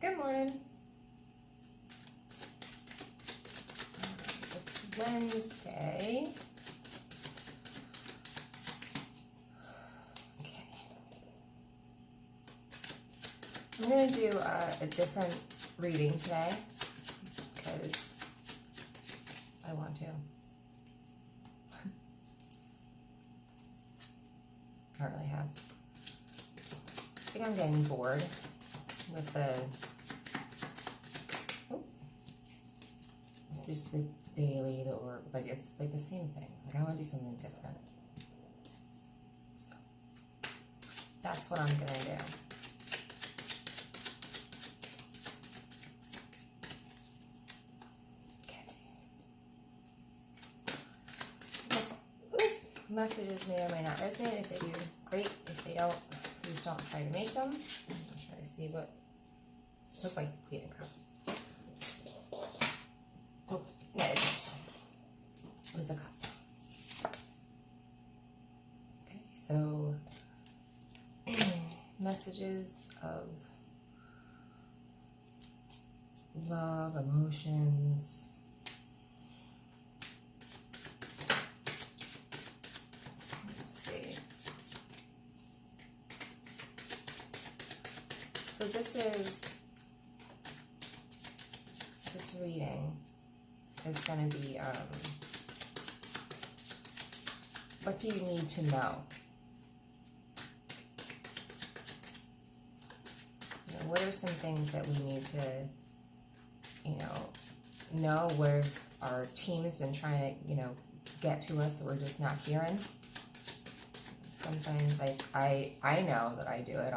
Good morning. It's Wednesday. Okay. I'm going to do a different reading today because I want to. I don't really have. I think I'm getting bored with just the daily, the work, like it's like the same thing. Like I want to do something different. So that's what I'm gonna do. Okay. Messages may or may not resonate. If they do, great. If they don't, please don't try to make them. I'll try to see what looks like Queen of Cups. Oh, no, it was a cup. Okay, so messages of love, emotions. Let's see. So this reading is going to be, what do you need to know? You know, what are some things that we need to, know where our team has been trying to, get to us that we're just not hearing? Sometimes I know that I do it.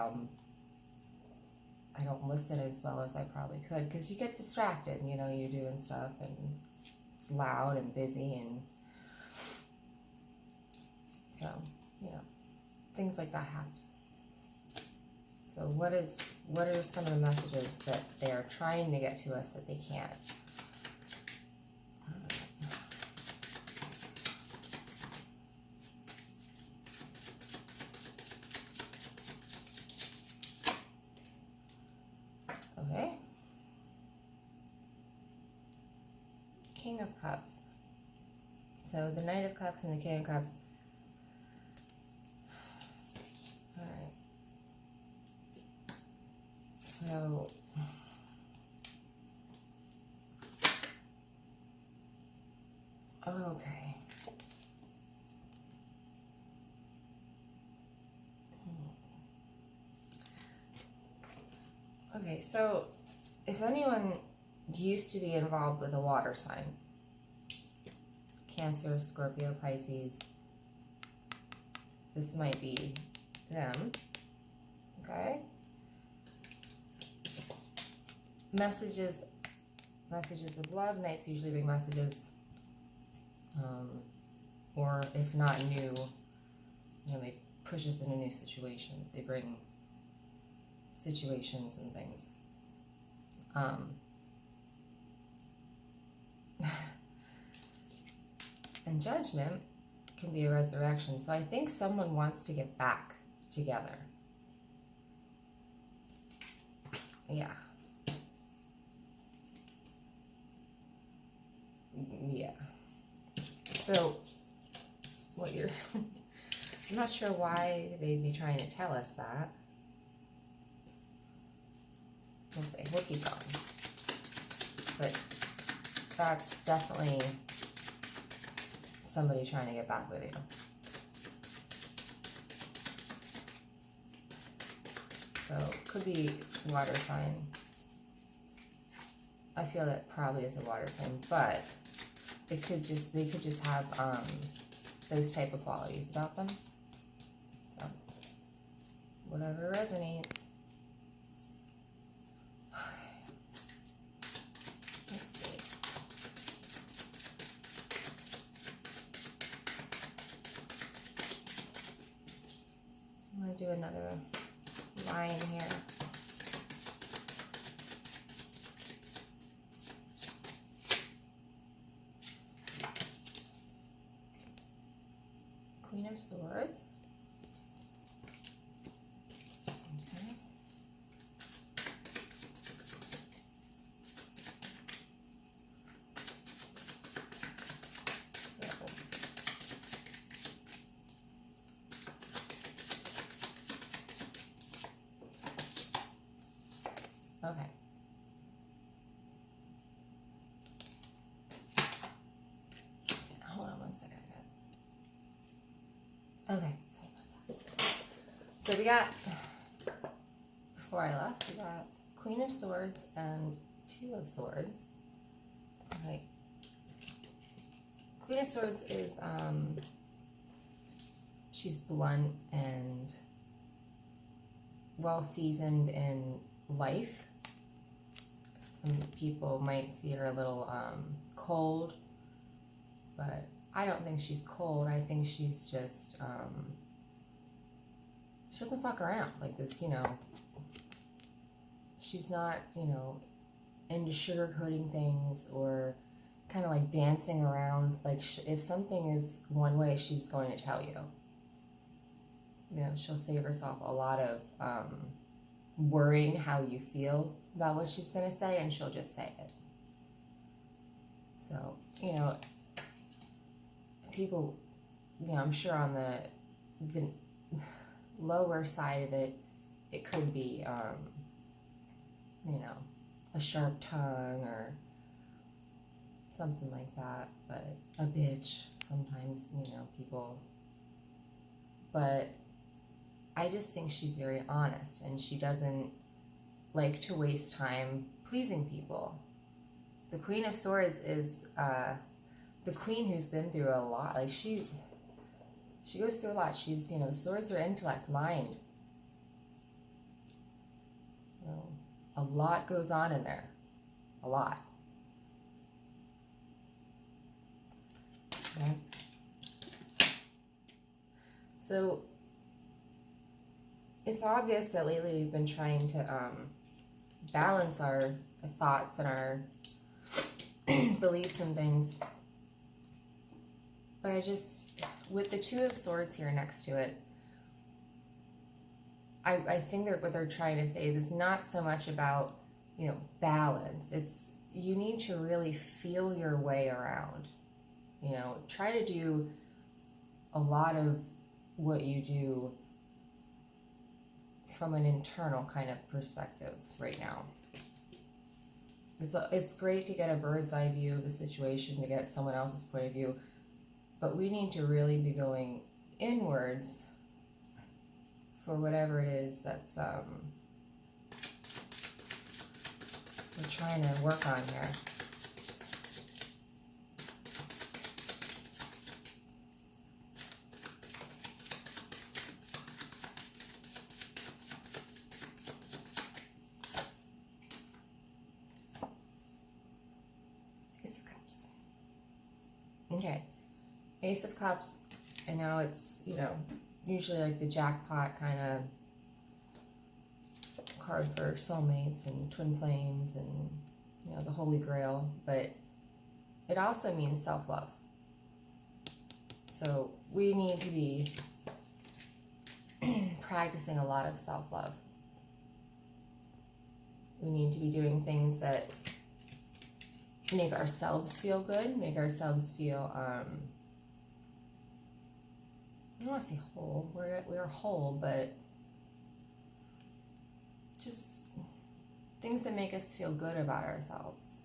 I don't listen as well as I probably could because you get distracted, you're doing stuff and it's loud and busy and so, things like that happen. So what are some of the messages that they are trying to get to us that they can't? Okay. King of Cups. So the Knight of Cups and the King of Cups. Alright. So okay. Okay, so if anyone used to be involved with a water sign, Cancer, Scorpio, Pisces, this might be them, okay? Messages of love. Knights usually bring messages, or if not new, they push us into new situations. They bring situations and things. And Judgment can be a resurrection. So I think someone wants to get back together. Yeah. Yeah. So what you're I'm not sure why they'd be trying to tell us that. We'll see. We'll keep going. But that's definitely somebody trying to get back with you. So could be water sign. I feel that probably is a water sign, but they could just have those type of qualities about them. So whatever resonates. Let's see. I'm gonna do another line here. Queen of Swords. Okay. Okay. Hold on one second. Okay, sorry about that. So we got, before I left, we got Queen of Swords and Two of Swords. Okay. Queen of Swords is, she's blunt and well seasoned in life. Some people might see her a little cold, but I don't think she's cold. I think she's just, she doesn't fuck around like this, you know. She's not, you know, into sugarcoating things or kind of like dancing around. Like, if something is one way, she's going to tell you. You know, she'll save herself a lot of worrying how you feel about what she's going to say, and she'll just say it. So, you know, people, you know, I'm sure on the lower side of it, it could be, you know, a sharp tongue or something like that, but a bitch, sometimes, you know, people, but I just think she's very honest, and she doesn't like to waste time pleasing people. The Queen of Swords is the queen who's been through a lot. Like, she goes through a lot. She's, you know, swords are intellect, mind. You know, a lot goes on in there. A lot. Okay. So it's obvious that lately we've been trying to balance our thoughts and our beliefs and things. But I just, with the Two of Swords here next to it, I think that what they're trying to say is it's not so much about, you know, balance. It's, you need to really feel your way around. You know, try to do a lot of what you do from an internal kind of perspective right now. It's great to get a bird's eye view of the situation, to get someone else's point of view, but we need to really be going inwards for whatever it is that's we're trying to work on here. Ace of Cups. Okay. Ace of Cups, I know it's, you know, usually like the jackpot kind of card for soulmates and twin flames and, you know, the Holy Grail, but it also means self-love. So we need to be practicing a lot of self-love. We need to be doing things that make ourselves feel good, make ourselves feel, I don't want to say whole. We're whole, but just things that make us feel good about ourselves.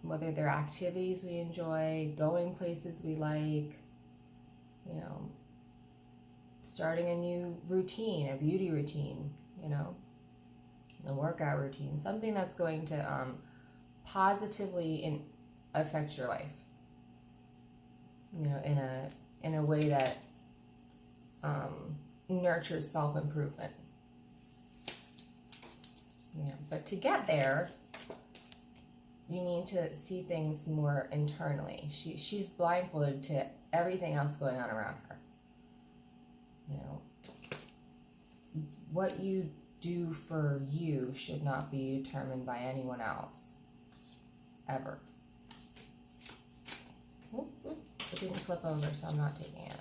Whether they're activities we enjoy, going places we like, you know, starting a new routine, a beauty routine, you know, a workout routine, something that's going to positively affect your life. You know, in a way that nurtures self-improvement. Yeah, but to get there, you need to see things more internally. She's blindfolded to everything else going on around her. You know, what you do for you should not be determined by anyone else, ever. Oop, oop. It didn't flip over, so I'm not taking it.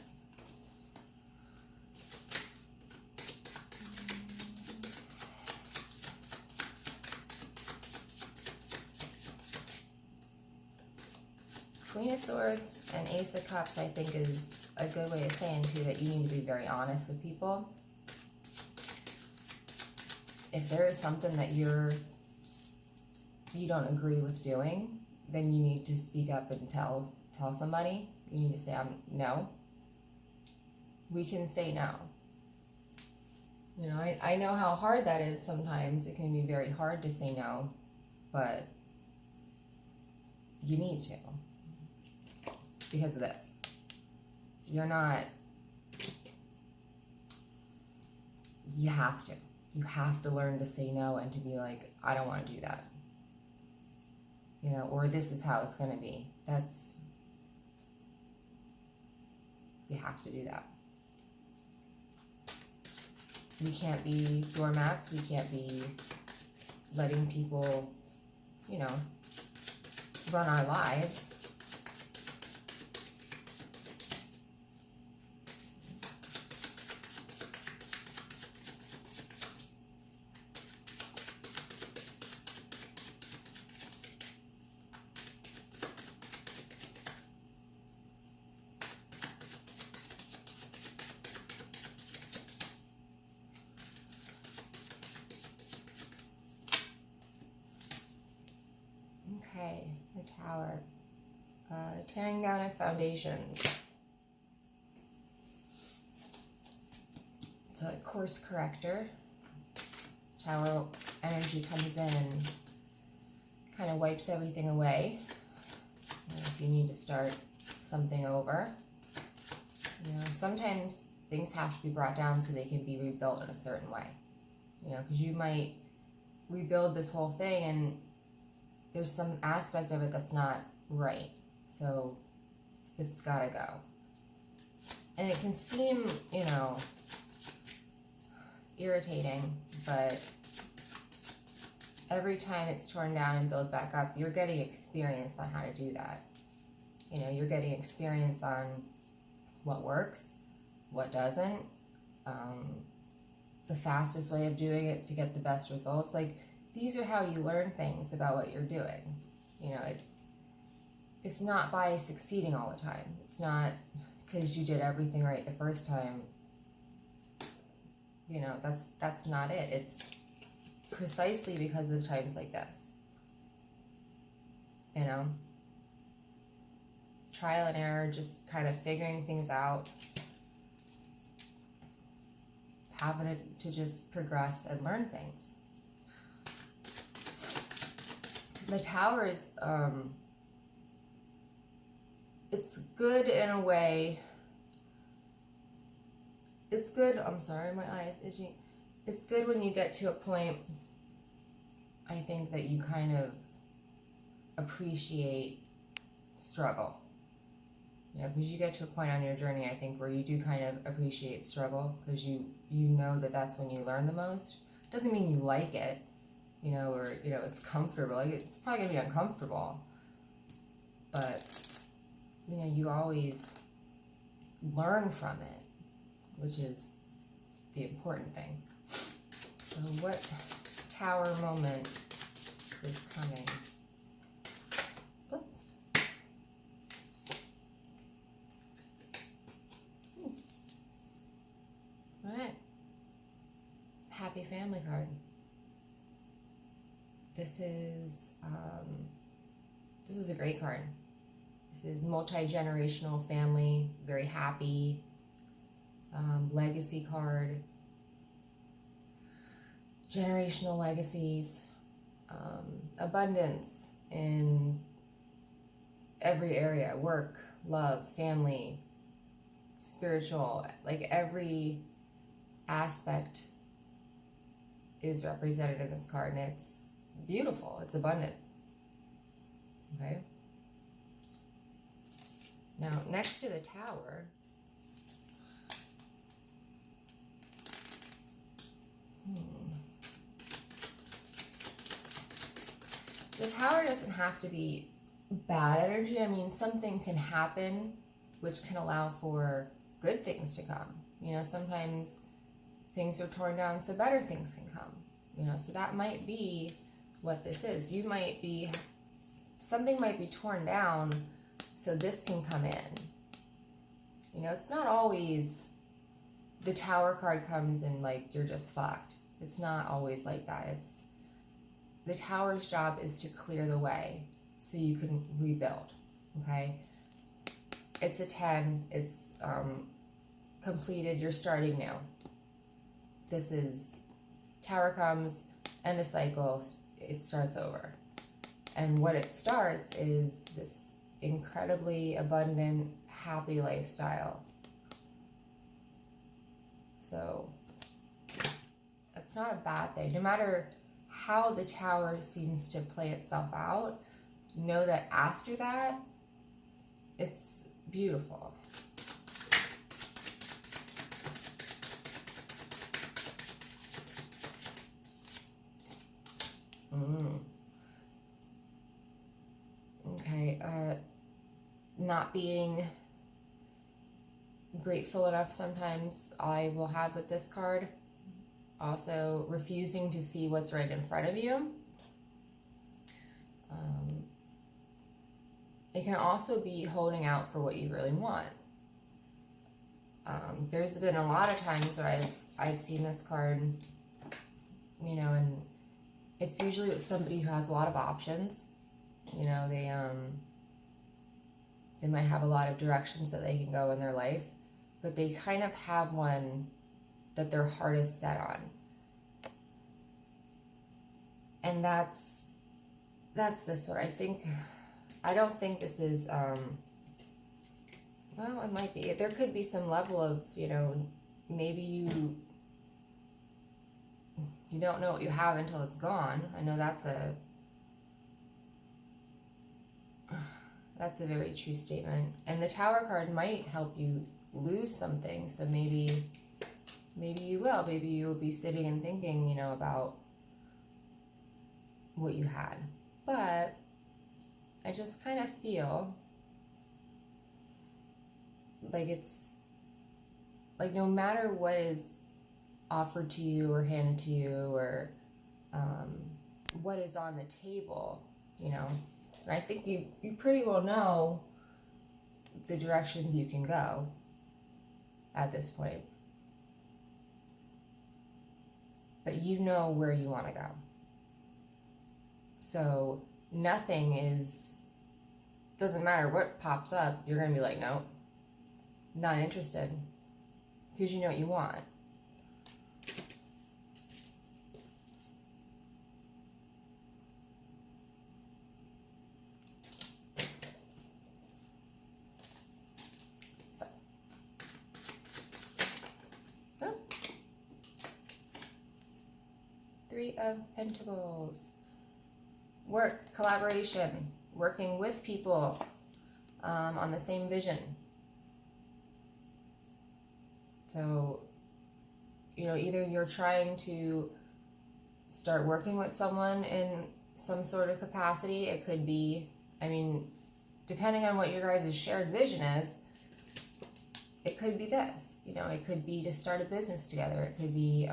Queen of Swords and Ace of Cups, I think, is a good way of saying, too, that you need to be very honest with people. if there is something that you don't agree with doing, then you need to speak up and tell somebody. You need to say, no. We can say no. You know, I know how hard that is sometimes. It can be very hard to say no, but you need to, because of this. You have to. You have to learn to say no and to be like, I don't want to do that. You know, or this is how it's going to be. You have to do that. We can't be doormats. We can't be letting people, you know, run our lives. Okay, the Tower. Tearing down of foundations. It's a course corrector. Tower energy comes in and kind of wipes everything away. And if you need to start something over. You know, sometimes things have to be brought down so they can be rebuilt in a certain way. You know, because you might rebuild this whole thing and there's some aspect of it that's not right. So it's gotta go. And it can seem, you know, irritating, but every time it's torn down and built back up, you're getting experience on how to do that. You know, you're getting experience on what works, what doesn't, the fastest way of doing it to get the best results. Like, these are how you learn things about what you're doing. You know, it's not by succeeding all the time. It's not because you did everything right the first time. You know, that's not it. It's precisely because of times like this. You know, trial and error, just kind of figuring things out, having it to just progress and learn things. The Tower is, it's good in a way. It's good, I'm sorry, my eye is itchy. It's good when you get to a point, I think, that you kind of appreciate struggle. You know, because you get to a point on your journey, I think, where you do kind of appreciate struggle, because you know that that's when you learn the most. Doesn't mean you like it, you know, or, you know, it's comfortable. Like, it's probably going to be uncomfortable, but, you know, you always learn from it, which is the important thing. So what Tower moment is coming? Alright. Happy family card. This is a great card. This is multi-generational family, very happy, legacy card, generational legacies, abundance in every area, work, love, family, spiritual, like every aspect is represented in this card, and it's beautiful. It's abundant. Okay. Now, next to the Tower, the Tower doesn't have to be bad energy. I mean, something can happen which can allow for good things to come. You know, sometimes things are torn down so better things can come. You know, so that might be what this is. Something might be torn down so this can come in. You know, it's not always the Tower card comes and, like, you're just fucked. It's not always like that. The Tower's job is to clear the way so you can rebuild, okay? It's a 10, it's completed, you're starting new. This is, Tower comes, end of cycle, it starts over. And what it starts is this incredibly abundant, happy lifestyle. So, that's not a bad thing. No matter how the Tower seems to play itself out, know that after that, it's beautiful. Okay, not being grateful enough sometimes I will have with this card. Also, refusing to see what's right in front of you. It can also be holding out for what you really want. There's been a lot of times where I've seen this card, you know, and it's usually with somebody who has a lot of options. You know, they might have a lot of directions that they can go in their life, but they kind of have one that their heart is set on. And that's this one. I don't think this is, well, it might be. There could be some level of, you know, maybe you don't know what you have until it's gone. I know that's a very true statement. And the Tower card might help you lose something. So maybe you will. Maybe you'll be sitting and thinking, you know, about what you had. But I just kind of feel like it's like no matter what is offered to you or handed to you or what is on the table, you know, and I think you pretty well know the directions you can go at this point. But you know where you want to go. So nothing doesn't matter what pops up, you're going to be like, nope, not interested. Because you know what you want. So. Oh. 3 of Pentacles. Work, collaboration, working with people on the same vision. So, you know, either you're trying to start working with someone in some sort of capacity. It could be, I mean, depending on what your guys' shared vision is, it could be this. You know, it could be to start a business together. It could be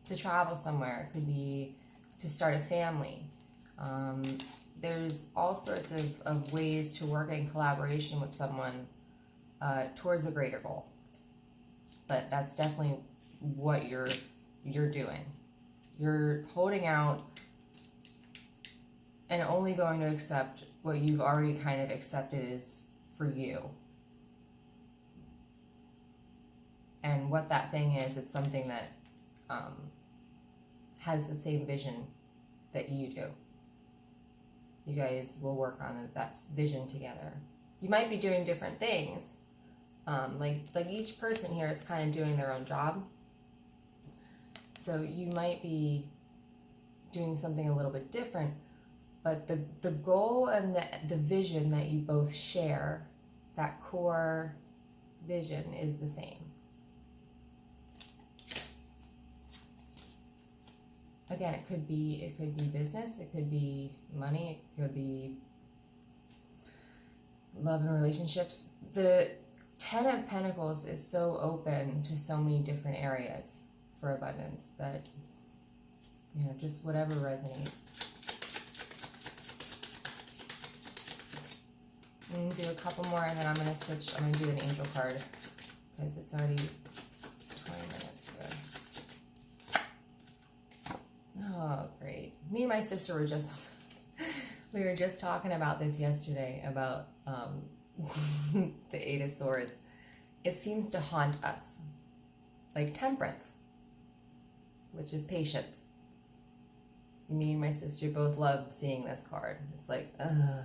to travel somewhere. It could be to start a family. There's all sorts of ways to work in collaboration with someone towards a greater goal. But that's definitely what you're doing. You're holding out and only going to accept what you've already kind of accepted is for you. And what that thing is, it's something that has the same vision that you do. You guys will work on that vision together. You might be doing different things. Like each person here is kind of doing their own job. So you might be doing something a little bit different, but the goal and the vision that you both share, that core vision, is the same. Again, it could be business, it could be money, it could be love and relationships. The 10 of Pentacles is so open to so many different areas for abundance that, you know, just whatever resonates. I'm going to do a couple more and then I'm going to switch. I'm going to do an angel card because it's already 20 minutes. So. me and my sister were just, we were just talking about this yesterday, about the Eight of Swords. It seems to haunt us, like temperance, which is patience. Me and my sister both love seeing this card. It's like, ugh.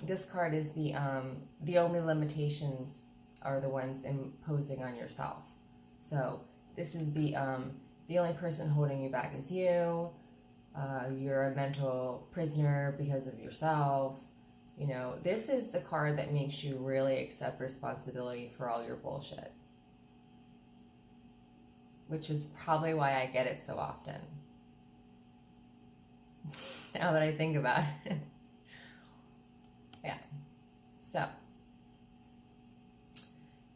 This card is the only limitations are the ones imposing on yourself. So this is the only person holding you back is you. You're a mental prisoner because of yourself. You know, this is the card that makes you really accept responsibility for all your bullshit. Which is probably why I get it so often. Now that I think about it. Yeah. So,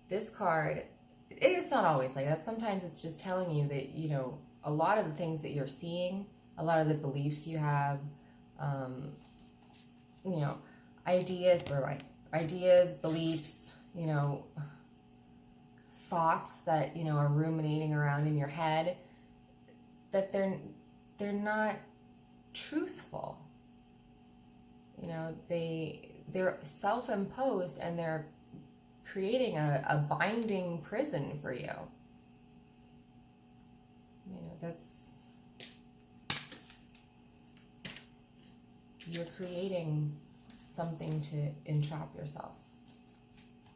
this card, it's not always like that. Sometimes it's just telling you that, you know, a lot of the things that you're seeing, a lot of the beliefs you have, you know, ideas, beliefs, you know, thoughts that, you know, are ruminating around in your head, that they're not truthful. You know, they're self-imposed, and they're creating a binding prison for you. You know, that's, you're creating something to entrap yourself,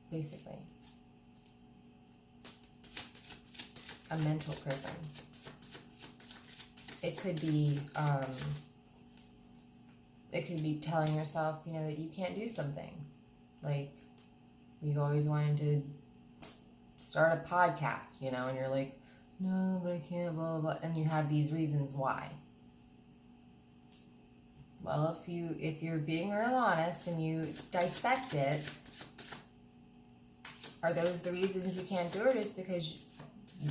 basically. A mental prison. It could be telling yourself, you know, that you can't do something. Like, you've always wanted to start a podcast, you know, and you're like, no, but I can't, blah, blah, blah. And you have these reasons why. Well, if you're being real honest and you dissect it, are those the reasons you can't do it? Is because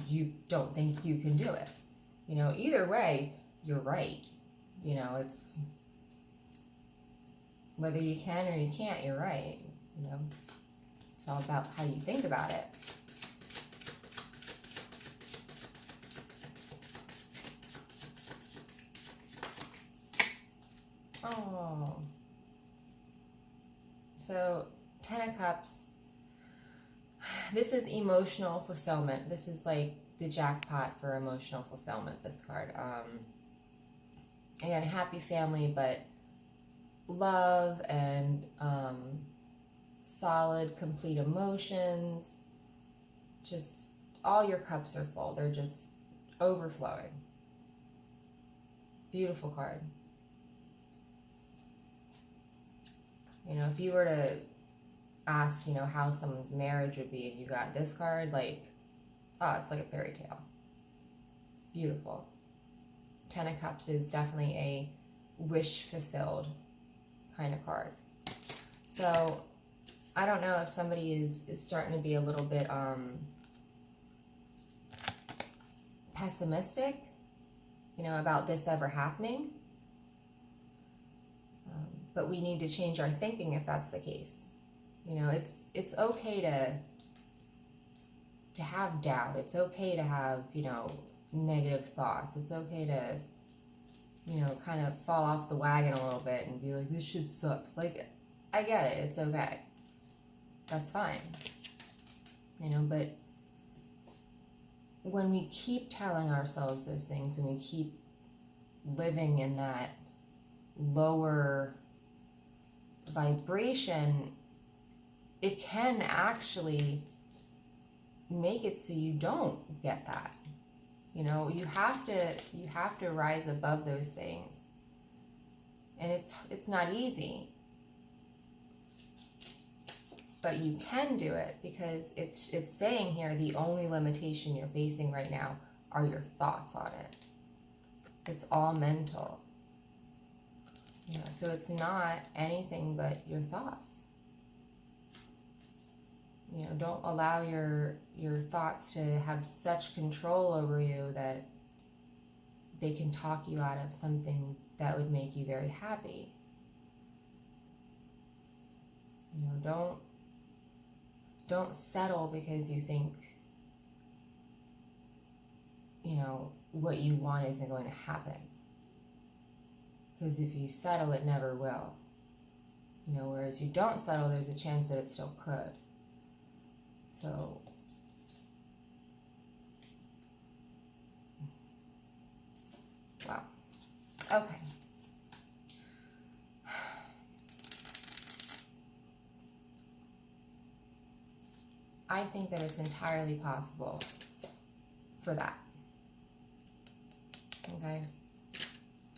you don't think you can do it? You know, either way, you're right. You know, it's whether you can or you can't, you're right. You know, it's all about how you think about it. Oh. So, Ten of Cups. This is emotional fulfillment. This is like the jackpot for emotional fulfillment, this card. Again, happy family, but love and solid, complete emotions. Just all your cups are full. They're just overflowing. Beautiful card. You know, if you were to ask, you know, how someone's marriage would be and you got this card, like, oh, it's like a fairy tale. Beautiful. Ten of Cups is definitely a wish fulfilled kind of card. So, I don't know if somebody is starting to be a little bit pessimistic, you know, about this ever happening. But we need to change our thinking if that's the case. You know, it's okay to have doubt. It's okay to have, you know, negative thoughts. It's okay to, you know, kind of fall off the wagon a little bit and be like, this shit sucks. Like, I get it. It's okay. That's fine. You know, but when we keep telling ourselves those things and we keep living in that lower vibration, it can actually make it so you don't get that. You know, you have to rise above those things. And it's not easy. But you can do it, because it's saying here the only limitation you're facing right now are your thoughts on it. It's all mental. Yeah, so it's not anything but your thoughts. You know, don't allow your thoughts to have such control over you that they can talk you out of something that would make you very happy. You know, don't settle because you think, you know, what you want isn't going to happen. Because if you settle, it never will. You know, whereas you don't settle, there's a chance that it still could. So, wow. Okay. I think that it's entirely possible for that. Okay?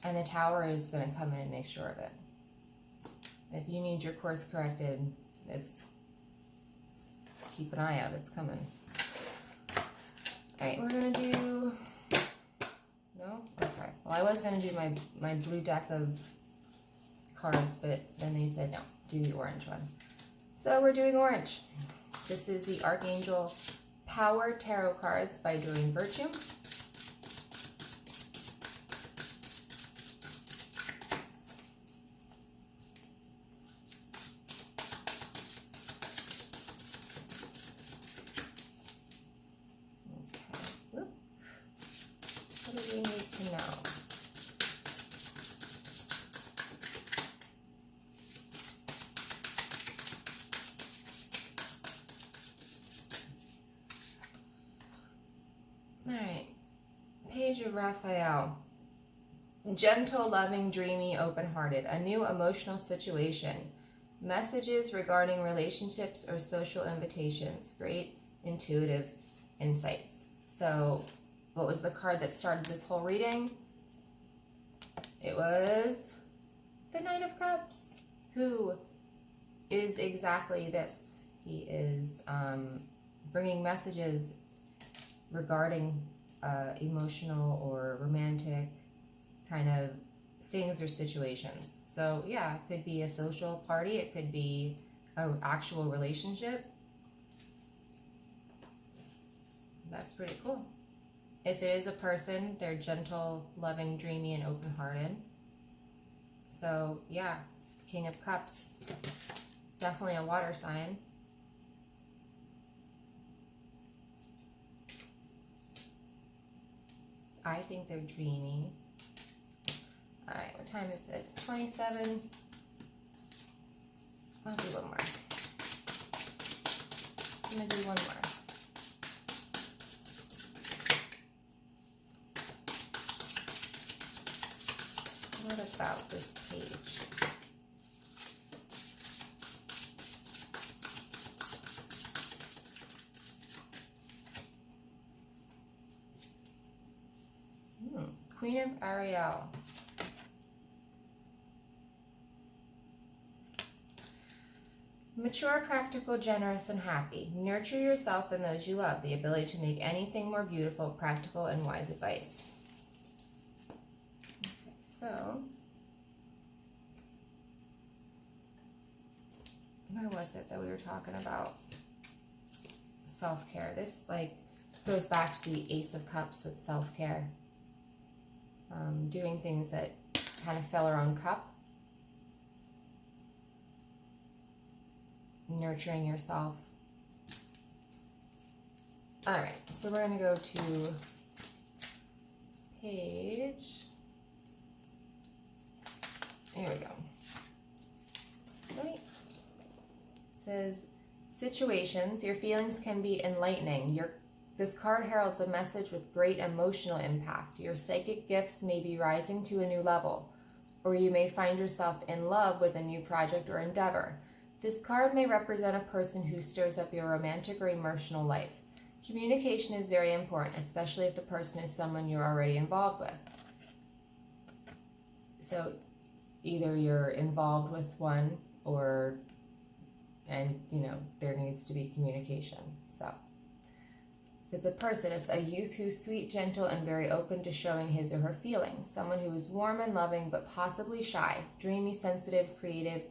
And the Tower is going to come in and make sure of it. If you need your course corrected, keep an eye out, it's coming. Alright, we're going to do... No? Okay. Well, I was going to do my blue deck of cards, but then they said no, do the orange one. So we're doing orange. This is the Archangel Power Tarot cards by Doreen Virtue. Alright, Page of Raphael. Gentle, loving, dreamy, open-hearted. A new emotional situation. Messages regarding relationships or social invitations. Great intuitive insights. So, what was the card that started this whole reading? It was the Knight of Cups, who is exactly this. He is bringing messages regarding emotional or romantic kind of things or situations. So yeah, it could be a social party, it could be an actual relationship. That's pretty cool. If it is a person, they're gentle, loving, dreamy, and open-hearted. So yeah, King of Cups, definitely a water sign. I think they're dreamy. Alright, what time is it? 27. I'll do one more. I'm going to do one more. What about this page? Queen of Ariel. Mature, practical, generous, and happy. Nurture yourself and those you love. The ability to make anything more beautiful, practical, and wise advice. Okay, so where was it that we were talking about? Self-care. This goes back to the Ace of Cups with self-care. Doing things that kind of fill our own cup. Nurturing yourself. Alright, so we're going to go to page. There we go. Right. It says, situations. Your feelings can be enlightening. This card heralds a message with great emotional impact. Your psychic gifts may be rising to a new level, or you may find yourself in love with a new project or endeavor. This card may represent a person who stirs up your romantic or emotional life. Communication is very important, especially if the person is someone you're already involved with. So either you're involved with one and there needs to be communication. So if it's a person, it's a youth who's sweet, gentle, and very open to showing his or her feelings. Someone who is warm and loving, but possibly shy, dreamy, sensitive, creative,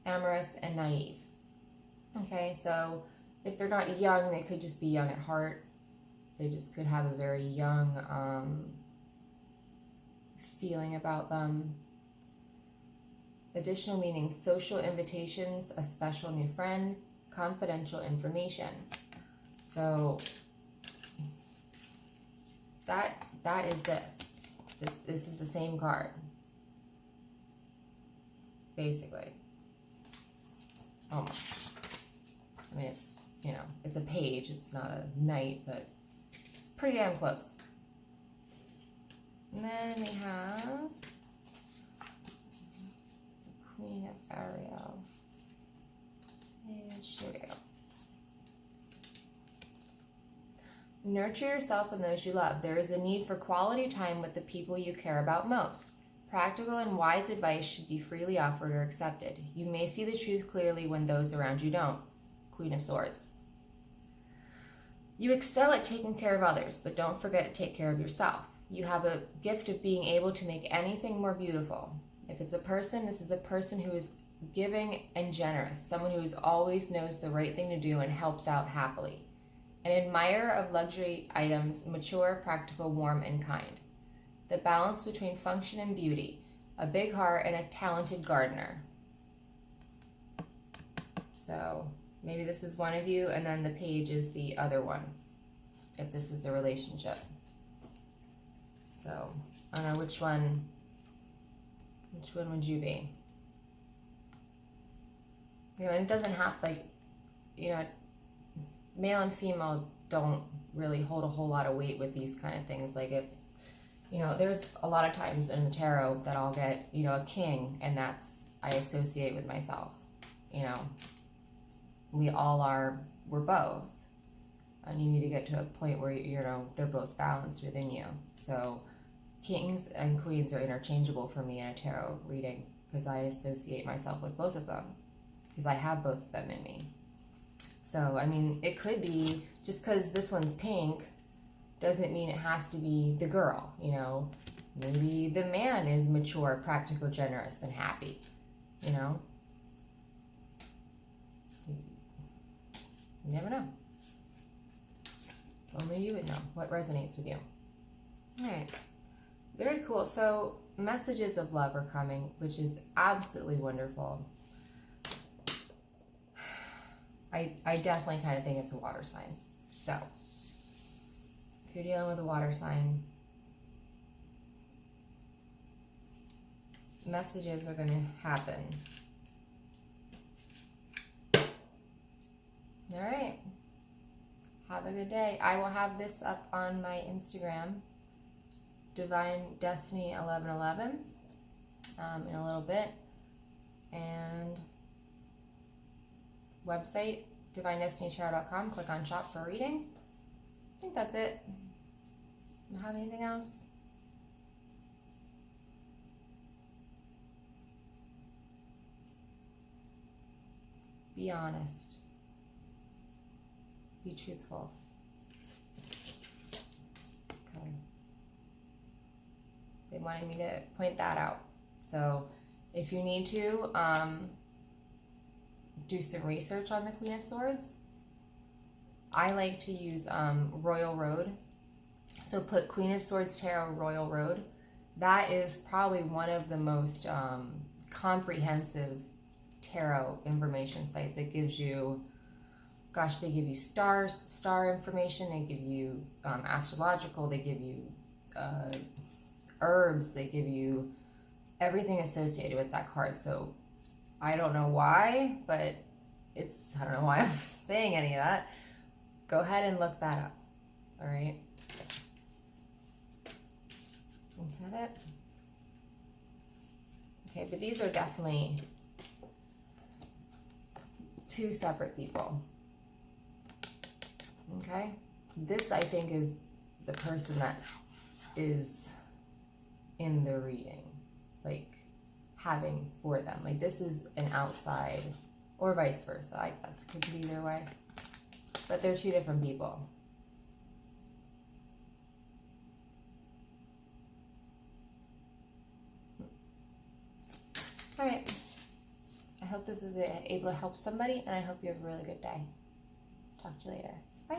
amorous, and naive. Okay, so if they're not young, they could just be young at heart. They just could have a very young feeling about them. Additional meaning: social invitations, a special new friend, confidential information. So that is this. This is the same card. basically. Almost. I mean, it's, you know, it's a page, it's not a knight, but it's pretty damn close. And then we have the Queen of Ariel. And here we go. Nurture yourself and those you love. There is a need for quality time with the people you care about most. Practical and wise advice should be freely offered or accepted. You may see the truth clearly when those around you don't. Queen of Swords. You excel at taking care of others, but don't forget to take care of yourself. You have a gift of being able to make anything more beautiful. If it's a person, this is a person who is giving and generous, someone who always knows the right thing to do and helps out happily. An admirer of luxury items, mature, practical, warm, and kind. The balance between function and beauty, a big heart, and a talented gardener. So maybe this is one of you, and then the page is the other one, if this is a relationship. So I don't know which one would you be? You know, and it doesn't have, like, you know, male and female don't really hold a whole lot of weight with these kind of things. Like, if, you know, there's a lot of times in the tarot that I'll get, you know, a king, and that's, I associate with myself. You know, we all are, we're both. And you need to get to a point where, you know, they're both balanced within you. So kings and queens are interchangeable for me in a tarot reading, because I associate myself with both of them, because I have both of them in me. So, I mean, it could be, just because this one's pink doesn't mean it has to be the girl, you know. Maybe the man is mature, practical, generous, and happy, you know. You never know. Only you would know what resonates with you. All right. Very cool. So messages of love are coming, which is absolutely wonderful. I definitely kind of think it's a water sign. So if you're dealing with a water sign, messages are going to happen. All right. Have a good day. I will have this up on my Instagram, Divine Destiny 1111, in a little bit, and website divinedestinytarot.com. Click on shop for reading. I think that's it. Do you have anything else? Be honest. Be truthful. Okay. They wanted me to point that out. So if you need to do some research on the Queen of Swords, I like to use Royal Road. So put Queen of Swords Tarot Royal Road. That is probably one of the most comprehensive tarot information sites. It gives you, gosh, they give you star information, they give you astrological, they give you herbs, they give you everything associated with that card. So I don't know why, but I don't know why I'm saying any of that. Go ahead and look that up. All right. Is that it? Okay, but these are definitely two separate people. Okay? This, I think, is the person that is in the reading, like, having for them. Like, this is an outside, or vice versa, I guess. It could be either way. But they're two different people. All right. I hope this was able to help somebody, and I hope you have a really good day. Talk to you later. Bye.